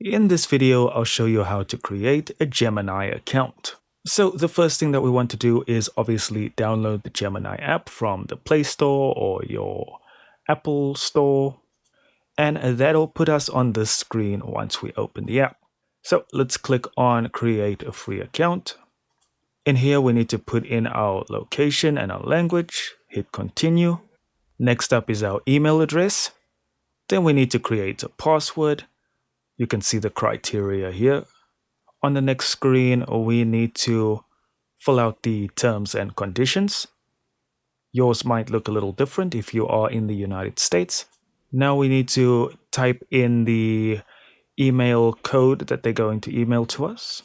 In this video, I'll show you how to create a Gemini account. So the first thing that we want to do is obviously download the Gemini app from the Play Store or your Apple Store, and that'll put us on this screen once we open the app. So let's click on create a free account. In here, we need to put in our location and our language, hit continue. Next up is our email address. Then we need to create a password. You can see the criteria here. On the next screen, we need to fill out the terms and conditions. Yours might look a little different if you are in the United States. Now we need to type in the email code that they're going to email to us.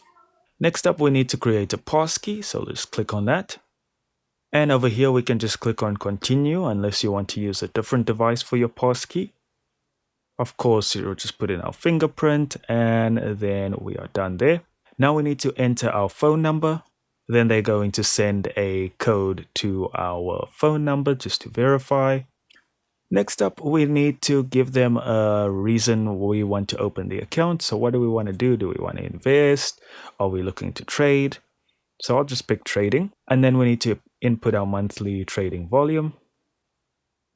Next up, we need to create a passkey, so let's click on that. And over here, we can just click on continue unless you want to use a different device for your passkey. Of course, you'll just put in our fingerprint and then we are done there. Now we need to enter our phone number. Then they're going to send a code to our phone number just to verify. Next up, we need to give them a reason we want to open the account. So what do we want to do? Do we want to invest? Are we looking to trade? So I'll just pick trading. And then we need to input our monthly trading volume.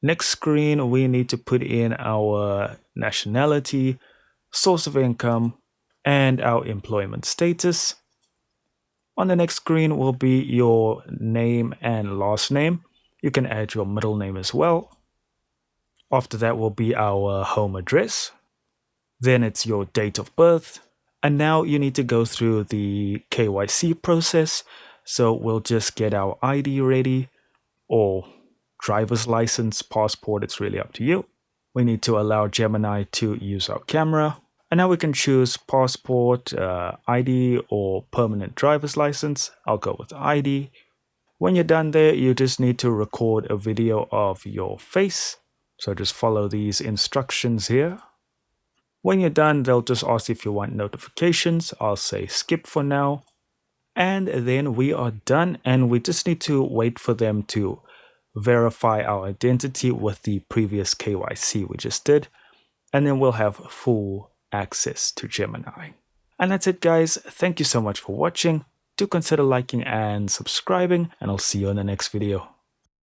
Next screen, we need to put in our nationality, source of income, and our employment status. On the next screen will be your name and last name. You can add your middle name as well. After that will be our home address. Then it's your date of birth. And now you need to go through the KYC process. So we'll just get our ID ready, or driver's license, passport, it's really up to you. We need to allow Gemini to use our camera. And now we can choose passport, ID, or permanent driver's license. I'll go with ID. When you're done there, you just need to record a video of your face. So just follow these instructions here. When you're done, they'll just ask if you want notifications. I'll say skip for now. And then we are done, and we just need to wait for them to verify our identity with the previous KYC we just did, and then we'll have full access to Gemini. And that's it, guys. Thank you so much for watching. Do consider liking and subscribing, and I'll see you in the next video.